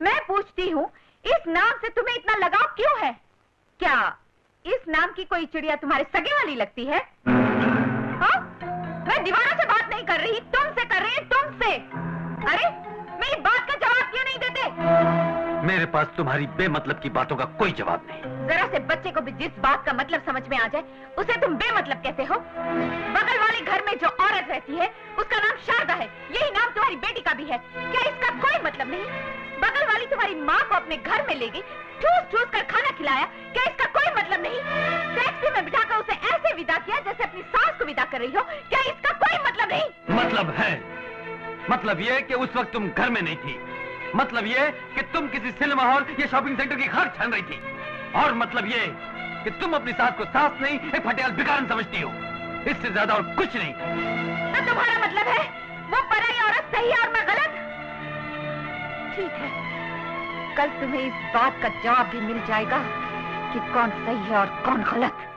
मैं पूछती हूँ, इस नाम से तुम्हें इतना लगाव क्यों है? क्या इस नाम की कोई चिड़िया तुम्हारे सगे वाली लगती है? हाँ? मैं दीवारों से बात नहीं कर रही, तुमसे कर रही, तुमसे। अरे मेरी बात का जवाब क्यों नहीं देते? मेरे पास तुम्हारी बेमतलब की बातों का कोई जवाब नहीं। जरा से बच्चे को भी जिस बात का मतलब समझ में आ जाए, उसे तुम बेमतलब कहते हो? बगल वाले घर में जो औरत रहती है, उसका नाम शारदा है। यही नाम तुम्हारी बेटी का भी है। क्या इसका कोई मतलब नहीं? बगल वाली तुम्हारी माँ को अपने घर में ले गई, ठूस ठूस कर खाना खिलाया। क्या इसका कोई मतलब नहीं? टैक्सी में बिठाकर उसे ऐसे विदा किया जैसे अपनी सास को विदा कर रही हो। क्या इसका कोई मतलब नहीं? मतलब है। मतलब ये कि उस वक्त तुम घर में नहीं थी। मतलब ये कि तुम किसी सिनेमा हॉल या शॉपिंग सेंटर की खाक छान रही थी। और मतलब ये कि तुम अपनी सास को सास नहीं, एक फटियाल भिखारन समझती हो। इससे ज्यादा और कुछ नहीं। तो तुम्हारा मतलब है वो पराई औरत सही और मैं गलत? ठीक है, कल तुम्हें इस बात का जवाब भी मिल जाएगा कि कौन सही है और कौन गलत।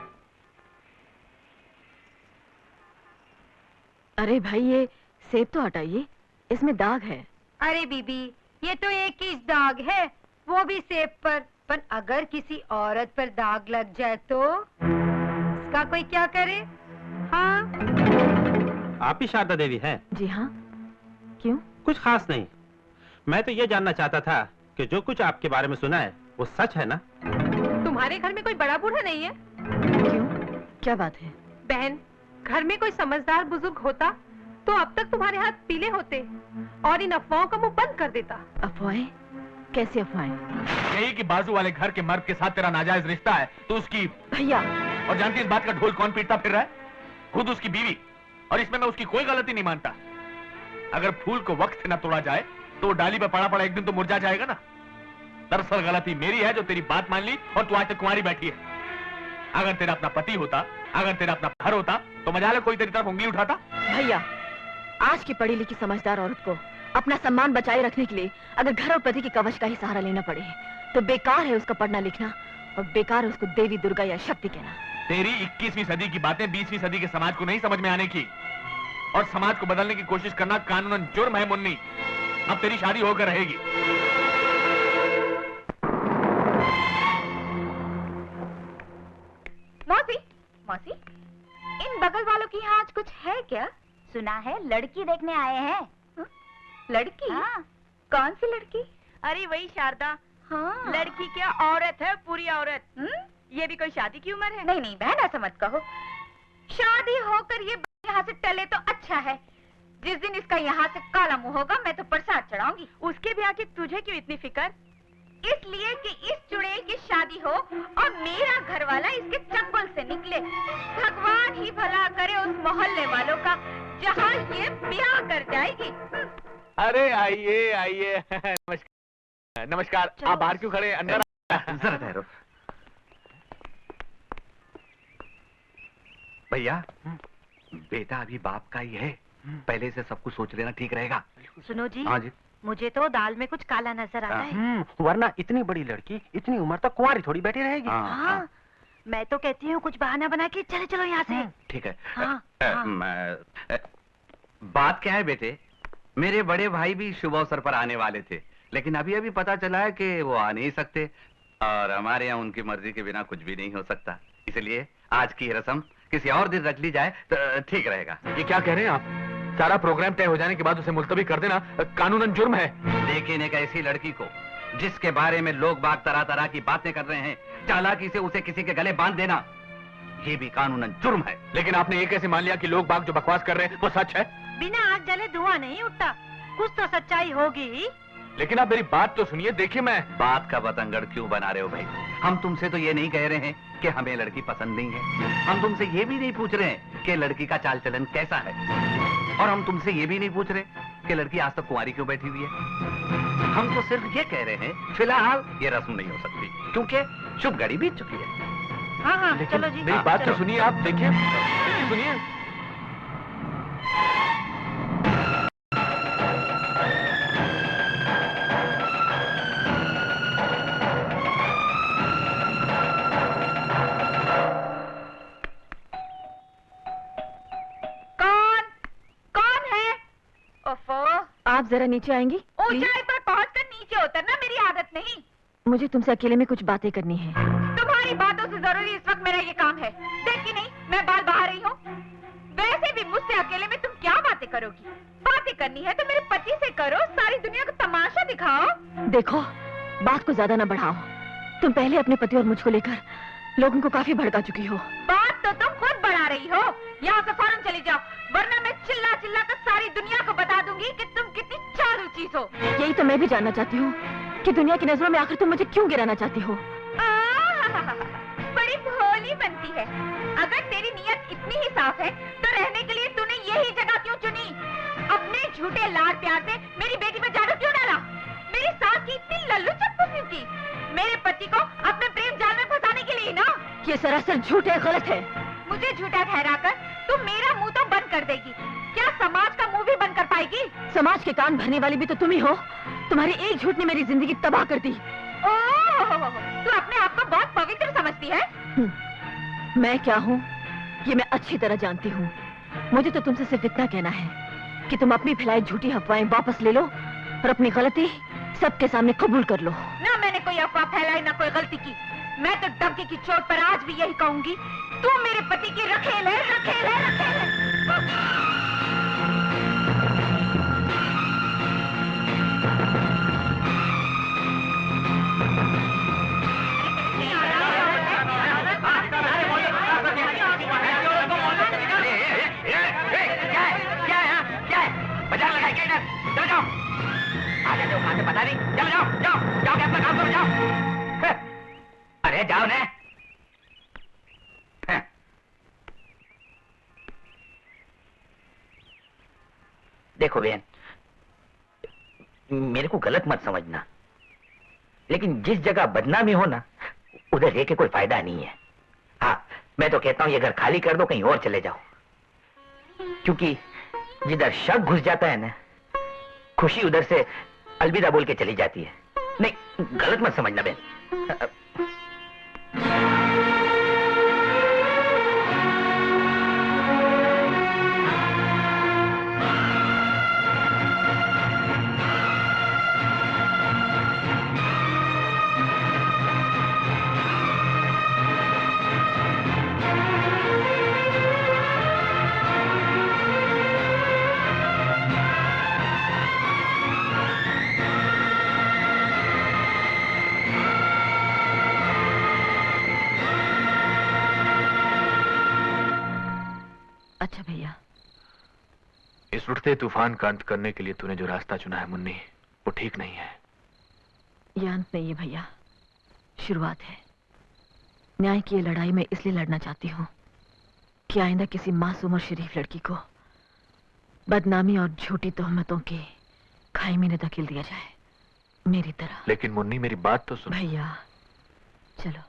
अरे भाई, ये सेब तो हटाइए, इसमें दाग है। अरे बीबी, ये तो एक ही दाग है, वो भी सेब पर अगर किसी औरत पर दाग लग जाए तो इसका कोई क्या करे? हाँ? आप ही शारदा देवी हैं? जी हाँ। क्यों? कुछ खास नहीं। मैं तो ये जानना चाहता था कि जो कुछ आपके बारे में सुना है वो सच है ना? तुम्हारे घर में कोई बड़ा बूढ़ा नहीं है? क्यों? क्या बात है? बहन, घर में कोई समझदार बुजुर्ग होता तो अब तक तुम्हारे हाथ पीले होते और इन अफवाहों का मुंह बंद कर देता। अफवाहें? कैसी अफवाहें? यही कि बाजू वाले घर के मर्द के साथ तेरा नाजायज रिश्ता है तो उसकी। भैया! और जानती इस बात का ढोल कौन पीटता फिर रहा है? खुद उसकी बीवी। और इसमें मैं उसकी कोई गलती नहीं मानता। अगर फूल को वक्त से न तोड़ा जाए तो वो डाली पर पड़ा पड़ा एक दिन तो मुरझा जाएगा ना। दरअसल गलती मेरी है जो तेरी बात मान ली और तू आज तक कुंवारी बैठी है। अगर तेरा अपना पति होता, अगर तेरा अपना घर होता तो मजाले कोई तेरी तरफ उंगली उठाता? भैया, आज की पढ़ी लिखी समझदार औरत को अपना सम्मान बचाए रखने के लिए अगर घर और पति के कवच का ही सहारा लेना पड़े तो बेकार है उसका पढ़ना लिखना और बेकार है उसको देवी दुर्गा या शक्ति कहना। तेरी 21वीं सदी की बातें 20वीं सदी के समाज को नहीं समझ में आने की। और समाज को बदलने की कोशिश करना कानूनन जुर्म है मुन्नी। अब तेरी शादी होकर रहेगी। मौसी, मौसी, इन बगल वालों की यहाँ आज कुछ है क्या? सुना है लड़की देखने आए हैं। लड़की? हाँ। कौन सी लड़की? अरे वही शारदा। हाँ। लड़की क्या, औरत है, पूरी औरत। ये भी कोई शादी की उम्र है? नहीं नहीं बहन, ऐसा मत कहो। शादी होकर ये यहाँ से टले तो अच्छा है। जिस दिन इसका यहाँ से काला मुंह होगा मैं तो प्रसाद चढ़ाऊंगी। उसके भी आके तुझे क्यों इतनी फिक्र? इसलिए कि इस चुड़ैल की शादी हो और मेरा घर वाला इसके चंगुल से निकले। भगवान ही भला करे उस मोहल्ले वालों का जहाँ ये ब्याह कर जाएगी। अरे आइए आइए। नमस्कार। नमस्कार। आप बाहर क्यों खड़े? अंदर जरा ठहरो। भैया, बेटा अभी बाप का ही है, पहले से सब कुछ सोच लेना ठीक रहेगा। सुनो जी। हाँ जी। मुझे तो दाल में कुछ काला नजर आता है। वरना इतनी बड़ी लड़की इतनी उम्र तक कुंवारी थोड़ी बैठी रहेगी। हाँ। मैं तो कहती हूँ कुछ बहाना बना के चले चलो यहाँ से। ठीक है। हाँ, बात क्या है बेटे, मेरे बड़े भाई भी शुभ अवसर पर आने वाले थे, लेकिन अभी अभी पता चला है कि वो आ नहीं सकते और हमारे यहाँ उनकी मर्जी के बिना कुछ भी नहीं हो सकता। इसलिए आज की रस्म किसी और दिन रख ली जाए तो ठीक रहेगा। ये क्या कह रहे हैं आप? सारा प्रोग्राम तय हो जाने के बाद उसे मुलतवी कर देना कानूनन जुर्म है। लेकिन एक ऐसी लड़की को जिसके बारे में लोग बाग तरह तरह की बातें कर रहे हैं, चालाकी से उसे किसी के गले बांध देना, ये भी कानूनन जुर्म है। लेकिन आपने ये कैसे मान लिया कि लोग बाग जो बकवास कर रहे हैं वो सच है? बिना आग जले धुआं नहीं उठता, कुछ तो सच्चाई होगी। लेकिन आप मेरी बात तो सुनिए। देखिए, मैं बात का बतंगड़ क्यों बना रहे हो भाई? हम तुमसे तो ये नहीं कह रहे हैं कि हमें लड़की पसंद नहीं है, हम तुमसे ये भी नहीं पूछ रहे हैं कि लड़की का चाल चलन कैसा है, और हम तुमसे ये भी नहीं पूछ रहे कि लड़की आज तक कुंवारी क्यों बैठी हुई है। हम तो सिर्फ ये कह रहे हैं फिलहाल ये रस्म नहीं हो सकती क्योंकि शुभ घड़ी बीत चुकी है। हाँ हाँ लेकिन चलो जी। मेरी बात तो सुनिए आप। देखिए सुनिए। आप जरा नीचे आएंगी? ऊंचाई पर पहुंचकर नीचे उतरना मेरी औरत नहीं। मुझे तुमसे अकेले में कुछ बातें करनी है। तुम्हारी बातों से जरूरी इस वक्त मेरा ये काम है। देखी नहीं मैं बाल बहा रही हूँ। वैसे भी मुझसे अकेले में तुम क्या बातें करोगी? बातें करनी है तो मेरे पति से करो, सारी दुनिया को तमाशा दिखाओ। देखो, बात को ज्यादा ना बढ़ाओ। तुम पहले अपने पति और मुझको लेकर लोगों को काफी भड़का चुकी हो। बात तो तुम खुद बढ़ा रही हो। यहाँ से फौरन चली जाओ, वरना मैं चिल्ला चिल्ला कर सारी दुनिया को बता दूंगी कि तुम कितनी चालू चीज हो। यही तो मैं भी जानना चाहती हूँ कि दुनिया की नजरों में आखिर तुम मुझे क्यों गिराना चाहती हो? बड़ी भोली बनती है। अगर तेरी नीयत इतनी ही साफ है तो रहने के लिए तूने यही जगह क्यों चुनी? अपने झूठे लाड प्यार से मेरी बेटी में जादू क्यों डाला? मेरी सास की इतनी लल्लू चप्पू क्यों की? मेरे पति को अपने प्रेम जाल में फंसाने के लिए ना? ये सरासर झूठ है, गलत है। मुझे झूठा ठहराकर तू मेरा मुंह तो बंद कर देगी, क्या समाज का मुंह भी बंद कर पाएगी? समाज के कान भरने वाली भी तो तुम ही हो। तुम्हारी एक झूठ ने मेरी जिंदगी तबाह कर दी। तू अपने आप को बहुत पवित्र समझती है? मैं क्या हूँ ये मैं अच्छी तरह जानती हूँ। मुझे तो तुमसे सिर्फ इतना कहना है कि तुम अपनी फैलाई झूठी अफवाहें वापस ले लो और अपनी गलती सबके सामने कबूल कर लो। ना मैंने कोई अफवाह फैलाई, ना कोई गलती की। मैं तो धमकी की चोट पर आज भी यही कहूंगी, तू मेरे पति की रखेल है, रखेल है, रखेल है। बाजार लगाए क्या इधर? चलो जाओ। आ जाते हो, कहां से पता नहीं। चलो जाओ, जाओ, जाओ, अपना काम करो, जाओ। अरे जाओ ना। देखो बहन, मेरे को गलत मत समझना, लेकिन जिस जगह बदनामी हो ना, उधर रह के कोई फायदा नहीं है। हाँ, मैं तो कहता हूं ये घर खाली कर दो, कहीं और चले जाओ, क्योंकि जिधर शक घुस जाता है ना, खुशी उधर से अलविदा बोल के चली जाती है। नहीं, गलत मत समझना बहन। अच्छा भैया, इस उठते तूफान का अंत करने के लिए तूने जो रास्ता चुना है मुन्नी, वो ठीक नहीं है। ये अंत नहीं है भैया, शुरुआत है। न्याय की ये लड़ाई मैं इसलिए लड़ना चाहती हूँ कि आइंदा किसी मासूम और शरीफ लड़की को बदनामी और झूठी तोहमतों के खाई में न धकेल दिया जाए, मेरी तरह। लेकिन मुन्नी मेरी बात तो सुन। भैया चलो।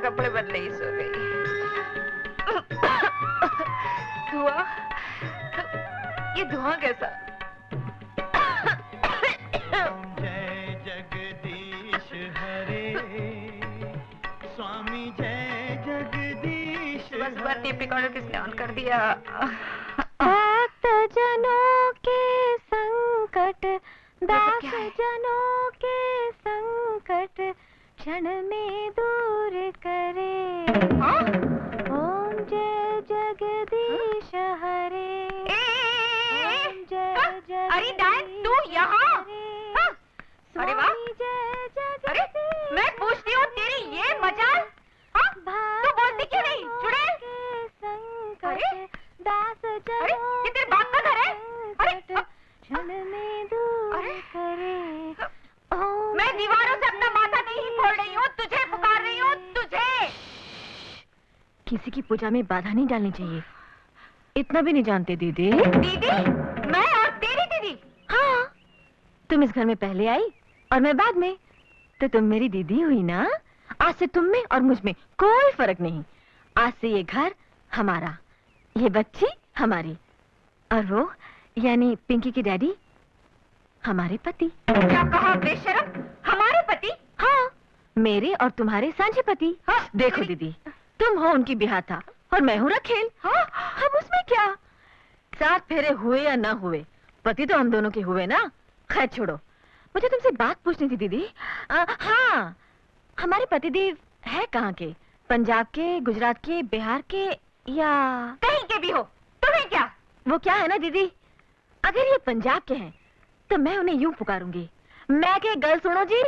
कपड़े बदले ही सो गई। धुआं, ये धुआं कैसा? जय जगदीश हरे स्वामी, जय जगदीश। बस बार टेप रिकॉर्डर किसने ऑन कर दिया? भक्त जनों के संकट, दास जनों के संकट क्षण में दूर करे। ओम जय जगदीश हरे। ओम जय जगदीश। अरे डायन, तू यहाँ? अरे वाह! अरे मैं पूछती हूँ तेरी ये मजाल, तू बोलती क्यों नहीं? चुड़ैल! अरे दास अरे ये तेरे बाप का घर है? अरे क्षण में दूर करे। मैं दीवारों से अपना माथा नहीं फोड़ रही हूँ, तुझे पुकार रही हूँ, तुझे। किसी की पूजा में बाधा नहीं डालनी चाहिए, इतना भी नहीं जानते दीदी? दीदी? मैं और तेरी दीदी? हाँ, तुम इस घर में पहले आई और मैं बाद में, तो तुम मेरी दीदी हुई ना। आज से तुम में और मुझ में कोई फर्क नहीं। आज से ये घर हमारा, ये बच्ची हमारी, और वो यानी पिंकी की डैडी हमारे पति। क्या कहा बेशरम? हमारे पति? हाँ, मेरे और तुम्हारे सांझे पति। हाँ, देखो दीदी, तुम हो उनकी बिहाथा और मैं हूँ रखेल। हाँ, हम उसमें क्या, 7 फेरे हुए या ना हुए, पति तो हम दोनों के हुए ना। खैर छोड़ो, मुझे तुमसे बात पूछनी थी दीदी। हाँ, हमारे पतिदेव है कहाँ के? पंजाब के, गुजरात के, बिहार के, या कहीं के भी हो, तुम्हें क्या? वो क्या है ना दीदी, अगर ये पंजाब के हैं तो मैं उन्हें यूं पुकारूंगी, मैं के गल सुनो जी,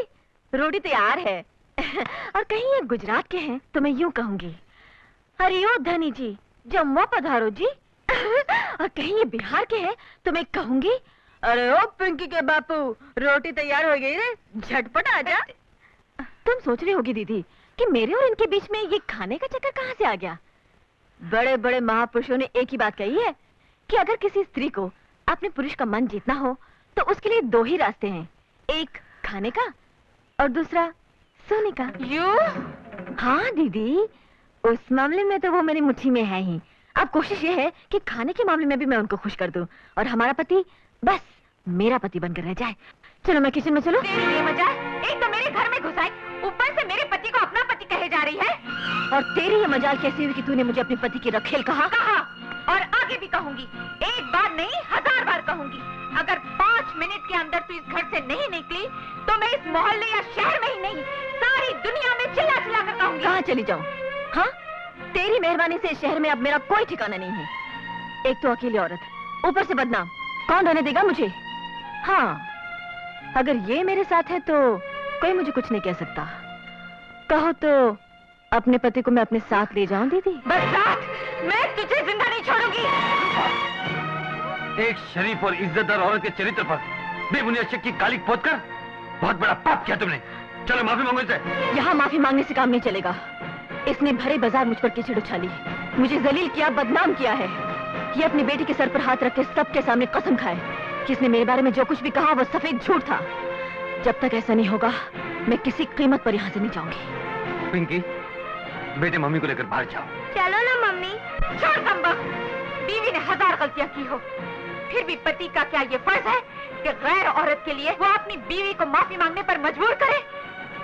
रोटी तैयार है। और कहीं ये गुजरात के हैं तो मैं यूं कहूंगी, अरे ओ धनी जी जम्मू पधारो जी। और कहीं ये बिहार के हैं तो मैं कहूंगी, अरे ओ पिंकी के बापू रोटी तैयार हो गई रे, झटपट आजा। तुम सोच रही होगी दीदी कि मेरे और इनके बीच में ये खाने का चक्कर कहाँ से आ गया। बड़े बड़े महापुरुषों ने एक ही बात कही है कि अगर किसी स्त्री को अपने पुरुष का मन जीतना हो तो उसके लिए 2 ही रास्ते हैं, एक खाने का और दूसरा सोने का। हाँ दीदी, उस मामले में तो वो मेरी मुट्ठी में है ही। अब कोशिश ये है कि खाने के मामले में भी मैं उनको खुश कर दूं और हमारा पति बस मेरा पति बनकर रह जाए। चलो मैं किचन में चलूं। तेरी ये मजाल, एक तो मेरे घर में घुसाई, ऊपर से मेरे पति को अपना पति कहे जा रही है। और तेरी ये मजाल कैसी हुई कि तूने मुझे अपने पति की रखेल कहा? कहा, और आगे भी कहूंगी, एक बार नहीं 1000 बार कहूंगी। अगर 5 मिनट के अंदर तू इस घर से नहीं निकली तो मैं इस मोहल्ले या शहर में ही नहीं, सारी दुनिया में चिल्ला चिल्ला कर कहूंगी। कहाँ चली जाऊं? हाँ, तेरी मेहरबानी से इस शहर में अब मेरा कोई ठिकाना नहीं है। एक तो अकेली औरत, ऊपर से बदनाम, कौन रहने देगा मुझे? हाँ, अगर ये मेरे साथ है तो कोई मुझे कुछ नहीं कह सकता। कहो तो अपने पति को मैं अपने साथ ले जाऊं दीदी? बस साथ, मैं तुझे जिंदा नहीं छोड़ूंगी। एक शरीफ और इज्जतदार औरत के चरित्र पर बेबुनियाद शक की कालिक पोतकर बहुत बड़ा पाप किया तुमने। चलो माफी मांगो इसे। यहाँ माफी मांगने से काम नहीं चलेगा। इसने भरे बाजार मुझ पर कीचड़ उछाली, मुझे जलील किया, बदनाम किया है। ये अपनी बेटी के सर पर हाथ रख के सबके सामने कसम खाए कि इसने मेरे बारे में जो कुछ भी कहा वो सफेद झूठ था। जब तक ऐसा नहीं होगा मैं किसी कीमत पर यहाँ से नहीं जाऊंगी। पिंकी, बेटे मम्मी को लेकर बाहर जाओ। चलो ना मम्मी। छोड़ संभव, बीवी ने 1000 गलतियां की हो, फिर भी पति का क्या ये फर्ज है कि गैर औरत के लिए वो अपनी बीवी को माफी मांगने पर मजबूर करे?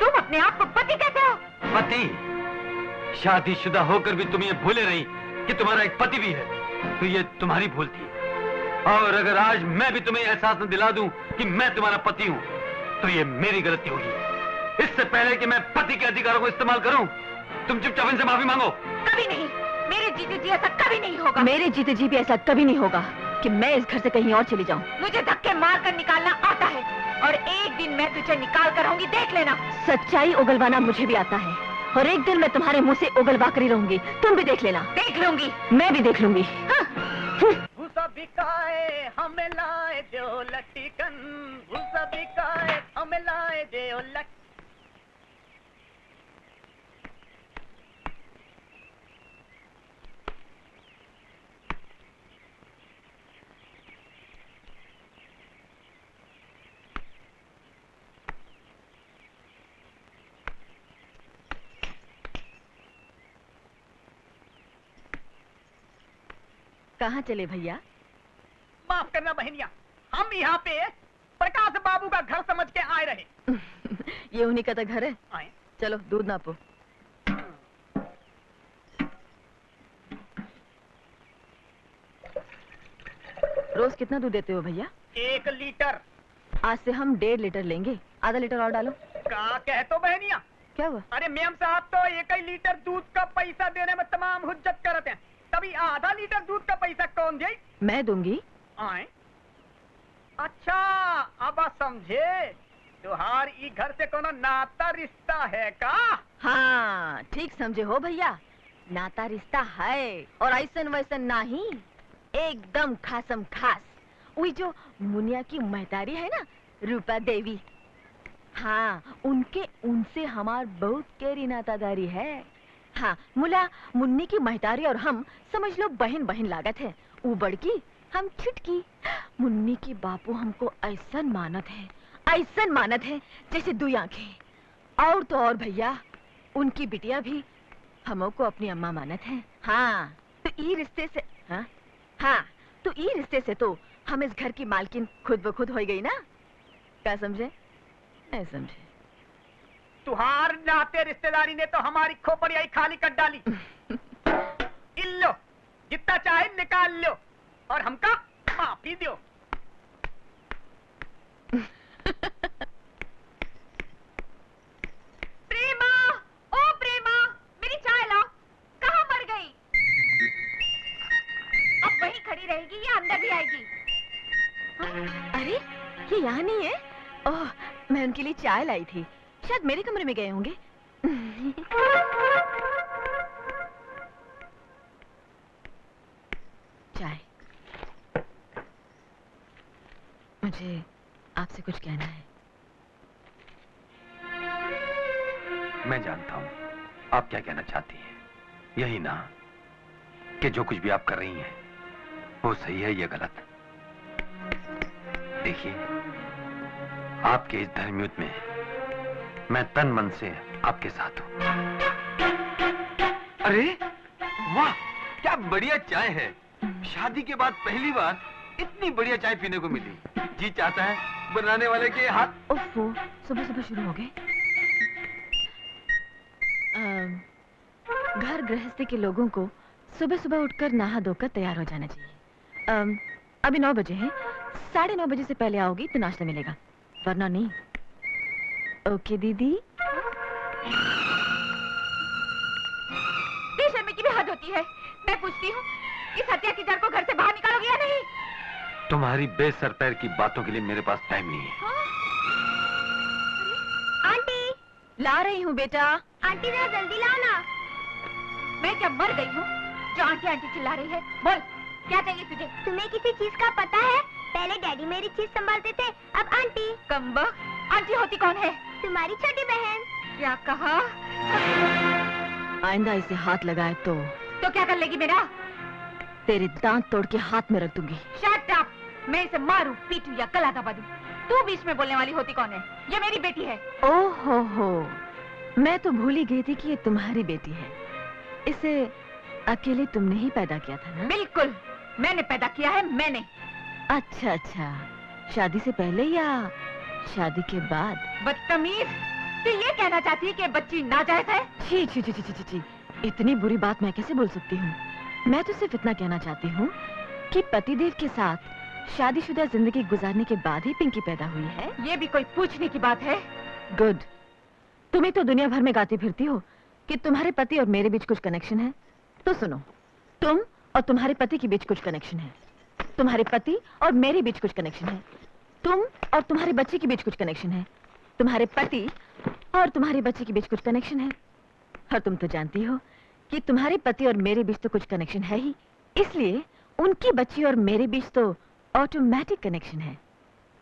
तुम अपने आप को पति कहते हो? पति? शादीशुदा होकर भी तुम ये भूले रही कि तुम्हारा एक पति भी है, तो ये तुम्हारी भूल थी। और अगर आज मैं भी तुम्हें एहसास न दिला दूं कि मैं तुम्हारा पति हूं, तो ये मेरी गलती होगी। इससे पहले कि मैं पति के अधिकारों को इस्तेमाल करूं, तुम चुपचाप इनसे माफी मांगो। कभी नहीं, मेरे जीते जी ऐसा कभी नहीं होगा। मेरे जीते जी भी ऐसा कभी नहीं होगा कि मैं इस घर से कहीं और चली जाऊं। मुझे धक्के मार कर निकालना आता है और एक दिन मैं तुझे निकाल कर रहूंगी, देख लेना। सच्चाई उगलवाना मुझे भी आता है और एक दिन मैं तुम्हारे मुंह से उगलवा कर ही रहूंगी, तुम भी देख लेना। देख लूंगी, मैं भी देख लूंगी। भूसा बिकाए हमें लाए दो लटिकन, भूसा बिकाए हमें लाए दो लट। कहाँ चले भैया? माफ करना बहनिया, हम यहाँ पे प्रकाश बाबू का घर समझ के आए रहे। ये उन्हीं का तो घर है। आए। चलो दूध नापो। रोज कितना दूध देते हो भैया? 1 लीटर। आज से हम 1.5 लीटर लेंगे, आधा लीटर और डालो। का कह तो बहनिया? क्या हुआ? अरे मेम साहब तो 1 लीटर दूध का पैसा देने में तमाम हुज्जत करते हैं, तभी आधा लीटर दूध का पैसा कौन दे? मैं दूंगी। आए? अच्छा, अब समझे, तुहार ई घर से कोनो नाता रिश्ता है का? हाँ, ठीक समझे हो भैया, नाता रिश्ता है और ऐसन वैसन नहीं, एकदम खासम खास। वही जो मुनिया की महतारी है ना, रूपा देवी, हाँ, उनसे हमार बहुत गहरी नातादारी है। हाँ, मुला मुन्नी की महतारी और हम समझ लो बहन बहन लागत है। वो बड़की, हम छुटकी। मुन्नी की बापू हमको ऐसन मानत है जैसे 2 आंखें। और तो और भैया, उनकी बिटिया भी हमको अपनी अम्मा मानत है। हाँ, तो तो ई रिश्ते से हाँ हाँ, तो ई रिश्ते से तो हम इस घर की मालकिन खुद ब खुद हो गई ना। क्या समझे? नहीं समझे? तुहार नाते रिश्तेदारी ने तो हमारी खोपड़ियाई खाली कर डाली। इल्लो, जितना चाहे निकाल लो और हमका माफी दो। प्रेमा, ओ प्रेमा, मेरी चाय लाओ। कहाँ मर गई? अब वहीं खड़ी रहेगी या अंदर भी आएगी? अरे ये यहाँ नहीं है। ओह, मैं उनके लिए चाय लाई थी, शायद मेरे कमरे में गए होंगे। चाय। मुझे आपसे कुछ कहना है। मैं जानता हूं आप क्या कहना चाहती हैं। यही ना कि जो कुछ भी आप कर रही हैं वो सही है या गलत। देखिए, आपके इस धर्मयुद्ध में मैं तन मन से आपके साथ हूं। अरे वाह, क्या बढ़िया चाय है। शादी के बाद पहली बार इतनी बढ़िया चाय पीने को मिली। जी चाहता है बनाने वाले के हाथ। ओफो, सुबह सुबह शुरू हो गए। घर गृहस्थी के लोगों को सुबह सुबह उठकर नहा धोकर तैयार हो जाना चाहिए। अभी 9 बजे हैं, 9:30 बजे से पहले आओगी तो नाश्ता मिलेगा, वरना नहीं। ओके दीदी। बेशर्मी की भी हद होती है। मैं पूछती हूँ, इस हत्या की जड़ को घर से बाहर निकालोगे या नहीं? तुम्हारी बेसर पैर की बातों के लिए मेरे पास टाइम नहीं है। आंटी, ला रही हूँ बेटा। आंटी जरा जल्दी लाओ ना। मैं क्या मर गई हूँ जो आंटी आंटी चिल्ला रही है? बोल, क्या चाहिए तुझे? तुम्हें किसी चीज का पता है? पहले डैडी मेरी चीज संभालते थे, अब आंटी। कम्बख्त, आंटी होती कौन है? तुम्हारी छोटी बहन। क्या कहा? आइंदा इसे हाथ लगाए तो क्या कर लेगी मेरा? तेरे दांत तोड़ के हाथ में रख दूंगी। Shut up! मैं इसे मारूं, पीटूं या गला दबा दूं। तू बीच में बोलने वाली होती कौन है? ये मेरी बेटी है। ओहो हो, मैं तो भूल ही गई थी कि ये तुम्हारी बेटी है। इसे अकेले तुमने ही पैदा किया था ना? बिल्कुल, मैंने पैदा किया है, मैंने। अच्छा अच्छा, शादी से पहले या शादी के बाद? बदतमीज, तू ये कहना चाहती है कि बच्ची नाजायज है? छी छी छी छी छी छी, इतनी बुरी बात मैं कैसे बोल सकती हूँ? मैं तो सिर्फ इतना कहना चाहती हूँ कि पतिदेव के साथ शादीशुदा जिंदगी गुजारने के बाद ही पिंकी पैदा हुई है। ये भी कोई पूछने की बात है? गुड। तुम्हें तो दुनिया भर में गाती फिरती हो कि तुम्हारे पति और मेरे बीच कुछ कनेक्शन है। तो सुनो, तुम और तुम्हारे पति के बीच कुछ कनेक्शन है, तुम्हारे पति और मेरे बीच कुछ कनेक्शन है, तुम और तुम्हारे बच्चे के बीच कुछ कनेक्शन है, तुम्हारे पति और तुम्हारे बच्चे के बीच कुछ कनेक्शन है। और तुम तो जानती हो कि तुम्हारे पति और मेरे बीच तो कुछ कनेक्शन है ही, इसलिए उनकी बच्ची और मेरे बीच तो ऑटोमेटिक कनेक्शन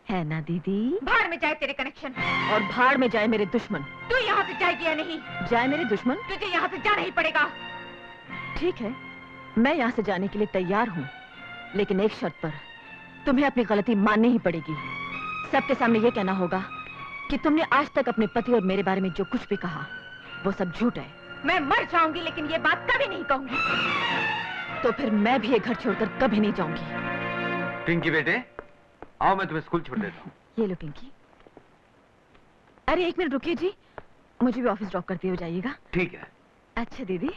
है ना दीदी? भाड़ में जाए तेरे कनेक्शन। और भाड़ में जाए मेरे दुश्मन। तू यहाँ से जाएगी या नहीं? जाए मेरे दुश्मन? तुझे यहाँ से जाना ही पड़ेगा। ठीक है, मैं यहाँ से जाने के लिए तैयार हूँ, लेकिन एक शर्त पर। तुम्हें अपनी गलती माननी ही पड़ेगी। सबके सामने ये कहना होगा कि तुमने आज तक अपने पति और मेरे बारे में जो कुछ भी कहा वो सब झूठ है। मैं मर जाऊंगी लेकिन ये बात कभी नहीं कहूंगी। तो फिर मैं भी ये घर छोड़कर कभी नहीं जाऊंगी। पिंकी बेटे, आओ मैं तुम्हें स्कूल छोड़ देता हूँ। ये लो पिंकी। अरे 1 मिनट रुकिए जी, मुझे भी ऑफिस ड्रॉप करते हुए जाइएगा। ठीक है। अच्छा दीदी,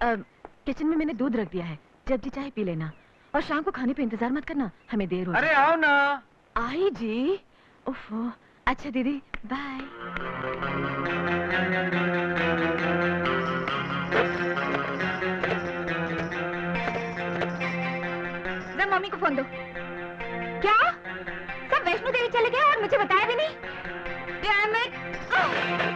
किचन में मैंने दूध रख दिया है, जब जी चाहे पी लेना, और शाम को खाने पे इंतजार मत करना, हमें देर हो। अरे आओ ना। आई जी। ओफो, अच्छा दीदी, बाय। मम्मी को फोन दो। क्या? सब वैष्णो देवी चले गए और मुझे बताया भी नहीं?